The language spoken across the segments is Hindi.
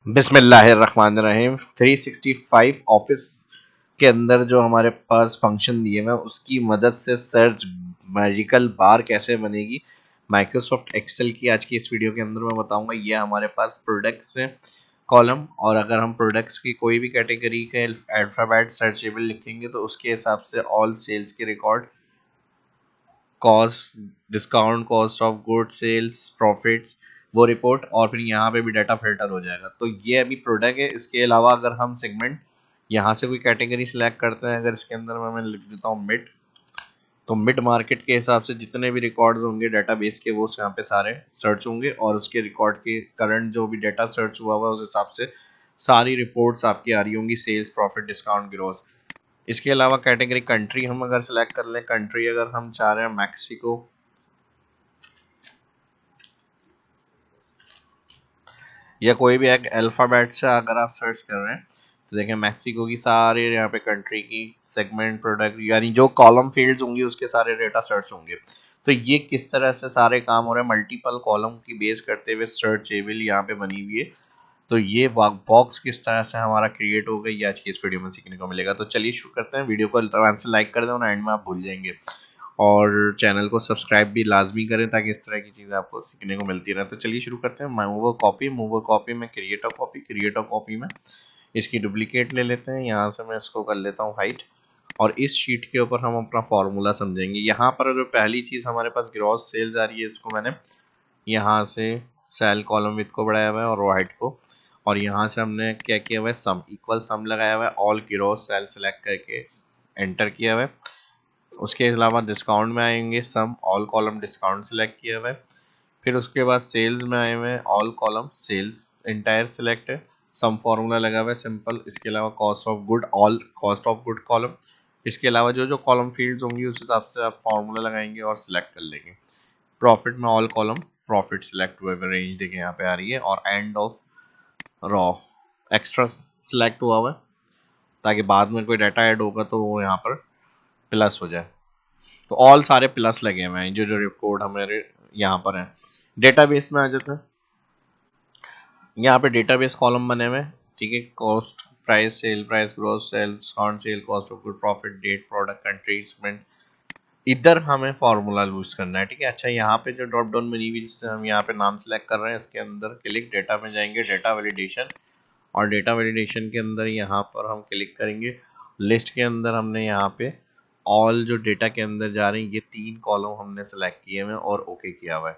बिस्मिल्लाहिर्रहमानिर्रहीम। 365 ऑफिस के अंदर जो हमारे पास फंक्शन दिए हुए हैं उसकी मदद से सर्च मैजिकल बार कैसे बनेगी माइक्रोसॉफ्ट एक्सेल की आज की इस वीडियो के अंदर मैं बताऊंगा। ये हमारे पास प्रोडक्ट्स है कॉलम, और अगर हम प्रोडक्ट्स की कोई भी कैटेगरी के अल्फाबेट सर्चेबल लिखेंगे तो उसके हिसाब से ऑल सेल्स के record, cost, discount, cost of good, sales, profits, वो रिपोर्ट, और फिर यहाँ पे भी डाटा फिल्टर हो जाएगा। तो ये अभी प्रोडक्ट है। इसके अलावा अगर हम सेगमेंट यहाँ से कोई कैटेगरी सिलेक्ट करते हैं, अगर इसके अंदर मैं लिख देता हूँ मिड, तो मिड मार्केट के हिसाब से जितने भी रिकॉर्ड्स होंगे डाटाबेस के वो यहाँ पे सारे सर्च होंगे, और उसके रिकॉर्ड के करंट जो भी डाटा सर्च हुआ हुआ है उस हिसाब से सारी रिपोर्ट्स आपकी आ रही होंगी, सेल्स, प्रॉफिट, डिस्काउंट, ग्रोथ। इसके अलावा कैटेगरी कंट्री हम अगर सिलेक्ट कर लें, कंट्री अगर हम चाह रहे हैं मैक्सिको या कोई भी एक अल्फाबेट से अगर आप सर्च कर रहे हैं तो देखें मैक्सिको की सारे यहाँ पे कंट्री की सेगमेंट, प्रोडक्ट, यानी जो कॉलम फील्ड्स होंगी उसके सारे डेटा सर्च होंगे। तो ये किस तरह से सारे काम हो रहे हैं, मल्टीपल कॉलम की बेस करते हुए सर्च टेबल यहाँ पे बनी हुई है। तो ये बॉक्स किस तरह से हमारा क्रिएट हो गई, ये आज की इस वीडियो में सीखने को मिलेगा। तो चलिए शुरू करते हैं। वीडियो को ध्यान से लाइक कर दें और एंड में आप भूल जाएंगे, और चैनल को सब्सक्राइब भी लाजमी करें ताकि इस तरह की चीज़ें आपको सीखने को मिलती रहे। तो चलिए शुरू करते हैं। मूवर कॉपी में क्रिएटर कॉपी में इसकी डुप्लीकेट ले लेते हैं। यहाँ से मैं इसको कर लेता हूँ हाइट, और इस शीट के ऊपर हम अपना फॉर्मूला समझेंगे। यहाँ पर जो पहली चीज़ हमारे पास ग्रॉस सेल्स आ रही है, इसको मैंने यहाँ से सेल कॉलम विथ को बढ़ाया हुआ है और रो हाइट को, और यहाँ से हमने क्या किया हुआ है, सम इक्वल सम लगाया हुआ है, ऑल ग्रॉस सेल सेलेक्ट करके एंटर किया हुआ है। उसके अलावा डिस्काउंट में आएंगे, sum all column discount select किया हुआ है। फिर उसके बाद सेल्स में आए हुए हैं, all column sales entire select है, सम फॉर्मूला लगा हुआ है सिंपल। इसके अलावा cost of good, all cost of good column. इसके अलावा जो जो कॉलम फील्ड्स होंगी उस हिसाब से आप फॉर्मूला लगाएंगे और सिलेक्ट कर लेंगे। प्रॉफिट में ऑल कॉलम प्रॉफिट सिलेक्ट हुए रेंज देखें यहाँ पे आ रही है, और end of raw extra select हुआ हुआ है ताकि बाद में कोई डाटा ऐड होगा तो वो यहाँ पर प्लस हो जाए। तो ऑल सारे प्लस लगे हुए हैं जो जो रिपोर्ट हमारे यहाँ पर है। डेटाबेस में आ जाते हैं। यहाँ पे डेटाबेस कॉलम बने हुए हैं, ठीक है। Cost, price, sale price, gross sale, discount sale, cost of good, profit, date, product, country, segment. इधर हमें फॉर्मूला यूज करना है, ठीक है। अच्छा, यहाँ पे जो ड्रॉप डाउन बनी हुई जिससे हम यहाँ पे नाम सेलेक्ट कर रहे हैं, इसके अंदर क्लिक डेटा में जाएंगे, डेटा वैलिडेशन, और डेटा वैलिडेशन के अंदर यहाँ पर हम क्लिक करेंगे। लिस्ट के अंदर हमने यहाँ पे ऑल जो डेटा के अंदर जा रहे हैं ये 3 कॉलम हमने सेलेक्ट किए हुए और ओके किया हुआ है।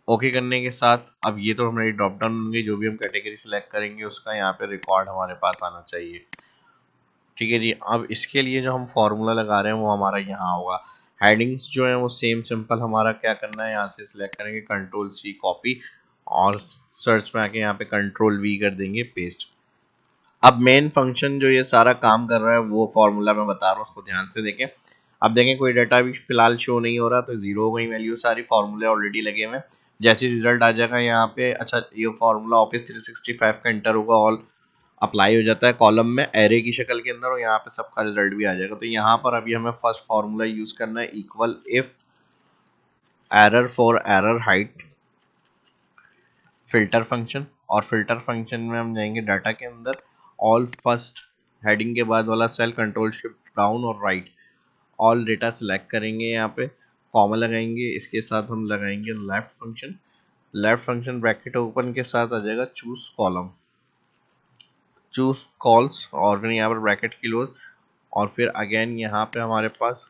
ओके करने के साथ अब ये तो हमारी ड्रॉप डाउन होंगी, जो भी हम कैटेगरी सेलेक्ट करेंगे उसका यहाँ पे रिकॉर्ड हमारे पास आना चाहिए, ठीक है जी। अब इसके लिए जो हम फॉर्मूला लगा रहे हैं वो हमारा यहाँ होगा। हेडिंग्स जो है वो सेम सिंपल हमारा क्या करना है, यहाँ से सिलेक्ट करेंगे, कंट्रोल सी कॉपी, और सर्च में आके यहाँ पे कंट्रोल वी कर देंगे पेस्ट। अब मेन फंक्शन जो ये सारा काम कर रहा है वो फॉर्मूला मैं बता रहा हूँ, उसको ध्यान से देखें। अब देखें कोई डाटा भी फिलहाल शो नहीं हो रहा, तो जीरो हो गई वैल्यू, सारी फॉर्मूले ऑलरेडी लगे हुए हैं। जैसे रिजल्ट आ जाएगा यहाँ पे, अच्छा ये फॉर्मूला ऑफिस 365 का एंटर होगा, ऑल अप्लाई हो जाता है कॉलम में एरे की शक्ल के अंदर, और यहाँ पे सबका रिजल्ट भी आ जाएगा। तो यहाँ पर अभी हमें फर्स्ट फॉर्मूला यूज करना है, equal if error for error height filter function, और फिल्टर फंक्शन में हम जाएंगे डाटा के अंदर, ऑल फर्स्ट हेडिंग के बाद वाला सेल, कंट्रोल शिफ्ट डाउन और राइट, ऑल डेटा सेलेक्ट करेंगे, यहाँ पे कॉमा लगाएंगे, इसके साथ हम लगाएंगे left function. Left function bracket open के साथ आ जाएगा चूज कॉलम, चूज कॉल्स, और फिर यहाँ पर ब्रैकेट क्लोज, और फिर अगेन यहाँ पे हमारे पास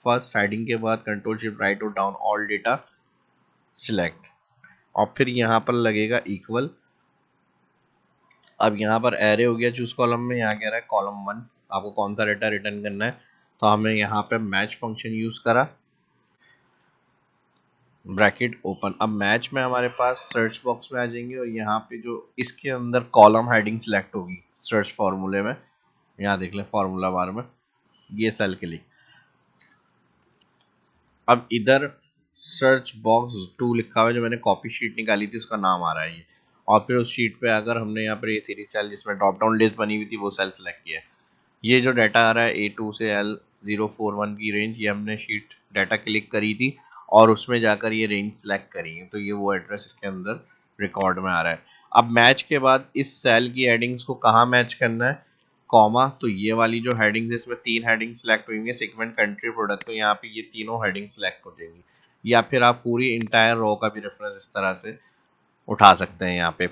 फर्स्ट हेडिंग के बाद कंट्रोल शिफ्ट राइट और डाउन, ऑल डेटा सिलेक्ट, और फिर यहाँ पर लगेगा इक्वल। अब यहाँ पर एरे हो गया चूज कॉलम में, यहाँ कह रहा है कॉलम 1 आपको कौन सा डेटा रिटर्न करना है, तो हमने यहाँ पे मैच फंक्शन यूज करा, ब्रैकेट ओपन। अब मैच में हमारे पास सर्च बॉक्स में आ जाएंगे, और यहाँ पे जो इसके अंदर कॉलम हेडिंग सिलेक्ट होगी सर्च फॉर्मूले में, यहाँ देख लें फॉर्मूला बार में ये सेल क्लिक। अब इधर सर्च बॉक्स 2 लिखा हुआ है, जो मैंने कॉपी शीट निकाली थी उसका नाम आ रहा है ये, और फिर उस शीट पे अगर हमने यहाँ पर ये 3 सेल जिसमें ड्रॉप डाउन लिस्ट बनी हुई थी वो सेल सेलेक्ट किया है। ये जो डाटा आ रहा है A2 से L041 की रेंज, ये हमने शीट डाटा क्लिक करी थी और उसमें जाकर ये रेंज सेलेक्ट करी है, तो ये वो एड्रेस इसके अंदर रिकॉर्ड में आ रहा है। अब मैच के बाद इस सेल की हेडिंग्स को कहाँ मैच करना है, कॉमा, तो ये वाली जो हेडिंग्स है इसमें 3 हेडिंग्स सिलेक्ट होंगे, सेगमेंट, कंट्री, प्रोडक्ट, तो यहाँ पे ये तीनों हेडिंग सिलेक्ट हो जाएंगी। या फिर आप पूरी इंटायर रो का भी रेफरेंस इस तरह से उठा सकते हैं यहाँ पे।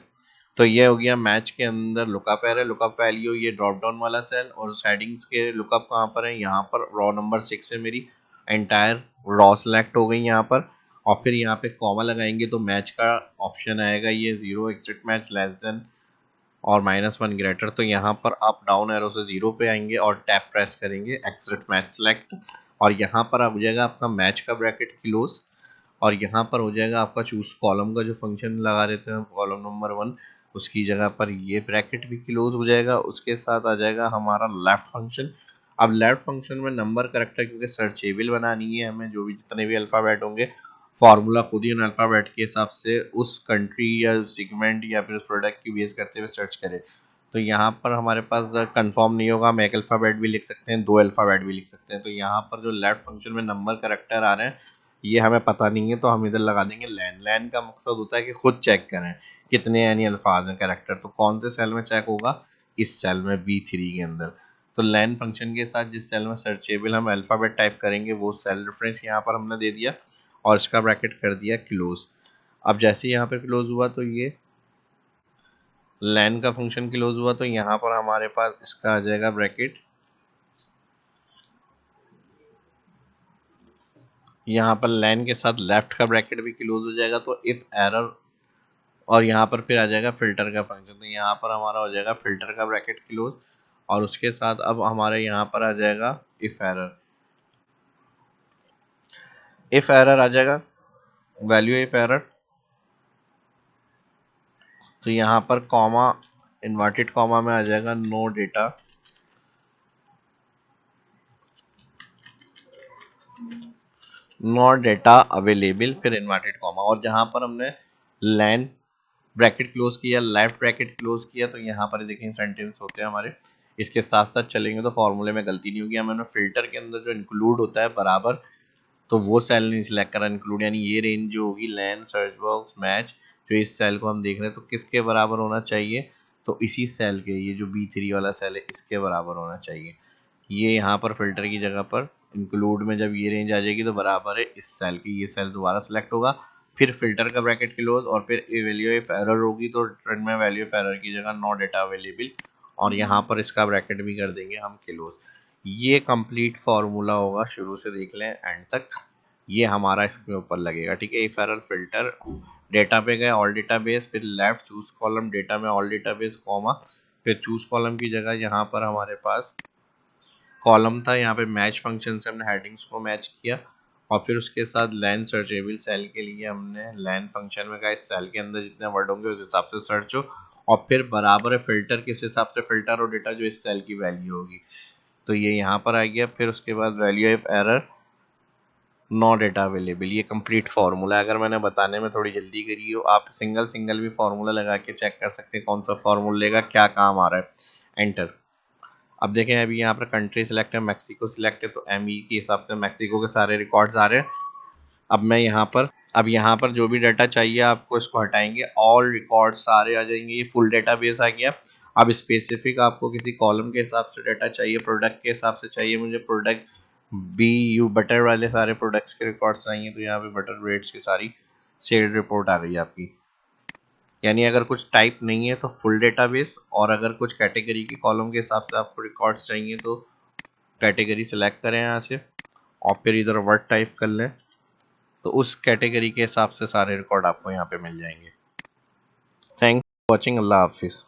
तो ये हो गया मैच के अंदर लुकअप एरर, लुकअप वैल्यू, ये ड्रॉप डाउन वाला सेल, और हेडिंग्स के लुकअप कहाँ पर है, यहाँ पर रॉ नंबर 6 है, मेरी एंटायर रॉ सेलेक्ट हो गई यहाँ पर। और फिर यहाँ पे कॉमा लगाएंगे तो मैच का ऑप्शन आएगा, ये 0 एग्जिट मैच लेस देन और -1 ग्रेटर, तो यहाँ पर आप डाउन एरो से 0 पे आएंगे और टैप प्रेस करेंगे एग्जिट मैच सेलेक्ट, और यहाँ पर हो जाएगा आपका मैच का ब्रैकेट क्लोज, और यहाँ पर हो जाएगा आपका चूज कॉलम का जो फंक्शन लगा देते हैं कॉलम नंबर 1, उसकी जगह पर ये ब्रैकेट भी क्लोज हो जाएगा। उसके साथ आ जाएगा हमारा लेफ्ट फंक्शन। अब लेफ्ट फंक्शन में नंबर करेक्टर क्योंकि सर्चेबल बनानी है हमें, जो भी जितने भी अल्फ़ाबेट होंगे फार्मूला खुद ही उन अल्फ़ाबेट के हिसाब से उस कंट्री या सेगमेंट या फिर उस प्रोडक्ट की बेस करते हुए सर्च करें। तो यहाँ पर हमारे पास कंफर्म नहीं होगा, हम एक अल्फ़ाबेट भी लिख सकते हैं, 2 अल्फ़ाबेट भी लिख सकते हैं। तो यहाँ पर जो लेफ्ट फंक्शन में नंबर करेक्टर आ रहे हैं ये हमें पता नहीं है, तो हम इधर लगा देंगे लैन। लैन का मकसद होता है कि खुद चेक करें कितने यानी अल्फाज हैं कैरेक्टर, तो कौन से सेल में चेक होगा, इस सेल में B3 के अंदर। तो लैन फंक्शन के साथ जिस सेल में सर्चेबल हम अल्फ़ाबेट टाइप करेंगे वो सेल रेफरेंस यहाँ पर हमने दे दिया और इसका ब्रैकेट कर दिया क्लोज। अब जैसे यहाँ पे क्लोज हुआ तो ये लैन का फंक्शन क्लोज हुआ, तो यहाँ पर हमारे पास इसका आ जाएगा ब्रैकेट, यहाँ पर लैन के साथ लेफ्ट का ब्रैकेट भी क्लोज हो जाएगा। तो इफ एरर, और यहाँ पर फिर आ जाएगा फिल्टर का फंक्शन, तो यहाँ पर हमारा हो जाएगा फिल्टर का ब्रैकेट क्लोज, और उसके साथ अब हमारे यहाँ पर आ जाएगा इफ एरर। इफ एरर आ जाएगा वैल्यू इफ एरर, तो यहाँ पर कॉमा, इन्वर्टेड कॉमा में आ जाएगा no data, not data available, फिर इन्वर्टेड कॉमा, और जहाँ पर हमने लैन ब्रैकेट क्लोज किया, लेफ्ट ब्रैकेट क्लोज किया, तो यहाँ पर देखें सेंटेंस होते हैं हमारे, इसके साथ साथ चलेंगे तो फॉर्मूले में गलती नहीं होगी। हमें फिल्टर के अंदर जो इंक्लूड होता है बराबर, तो वो सेल नहीं सिलेक्ट करा इंक्लूड, यानी ये रेंज जो होगी लैन सर्च बॉक्स मैच, जो इस सेल को हम देख रहे हैं तो किसके बराबर होना चाहिए, तो इसी सेल के, ये जो B3 वाला सेल है इसके बराबर होना चाहिए। ये यहाँ पर फिल्टर की जगह पर इंक्लूड में जब ये रेंज आ जाएगी तो बराबर है इस सेल की, ये सेल दोबारा सेलेक्ट होगा, फिर फिल्टर का ब्रैकेट क्लोज, और फिर वैल्यू ऑफ एरर होगी तो ट्रेंड में वैल्यू ऑफ एरर की जगह नो डेटा अवेलेबल, और यहाँ पर इसका ब्रैकेट भी कर देंगे हम क्लोज। ये कंप्लीट फार्मूला होगा, शुरू से देख लें एंड तक, ये हमारा इसके ऊपर लगेगा, ठीक है। इफ एरर फिल्टर, डेटा पे गए ऑल डेटाबेस, फिर लेफ्ट चूज कॉलम, डेटा में ऑल डेटाबेस कॉमा, फिर चूज कॉलम की जगह यहाँ पर हमारे पास कॉलम था, यहाँ पे मैच फंक्शन से हमने हेडिंग्स को मैच किया, और फिर उसके साथ लैन सर्चेबल सेल के लिए हमने लैन फंक्शन में कहा इस सेल के अंदर जितने वर्ड होंगे उस हिसाब से सर्च हो, और फिर बराबर है फिल्टर, किस हिसाब से फिल्टर हो डेटा, जो इस सेल की वैल्यू होगी, तो ये यहाँ पर आ गया। फिर उसके बाद value of error no data available, ये कंप्लीट फार्मूला है। अगर मैंने बताने में थोड़ी जल्दी करी हो, आप सिंगल सिंगल भी फार्मूला लगा के चेक कर सकते हैं कौन सा फार्मूले का क्या काम आ रहा है। एंटर। अब देखें अभी यहाँ पर कंट्री सिलेक्ट है, मैक्सिको सिलेक्ट है, तो ME के हिसाब से मैक्सिको के सारे रिकॉर्ड्स आ रहे हैं। अब मैं यहाँ पर, अब यहाँ पर जो भी डाटा चाहिए आपको इसको हटाएंगे, ऑल रिकॉर्ड सारे आ जाएंगे, ये फुल डाटा बेस आ गया। अब स्पेसिफिक आपको किसी कॉलम के हिसाब से डाटा चाहिए, प्रोडक्ट के हिसाब से चाहिए, मुझे प्रोडक्ट BU बटर वाले सारे प्रोडक्ट्स के रिकॉर्ड्स चाहिए, तो यहाँ पे बटर रेट्स की सारी सेल रिपोर्ट आ गई आपकी। यानी अगर कुछ टाइप नहीं है तो फुल डेटाबेस, और अगर कुछ कैटेगरी की कॉलम के हिसाब से आपको रिकॉर्ड्स चाहिए तो कैटेगरी सेलेक्ट करें यहाँ से, और फिर इधर वर्ड टाइप कर लें, तो उस कैटेगरी के हिसाब से सारे रिकॉर्ड आपको यहाँ पे मिल जाएंगे। थैंक्स फॉर वॉचिंग, अल्लाह हाफिज़।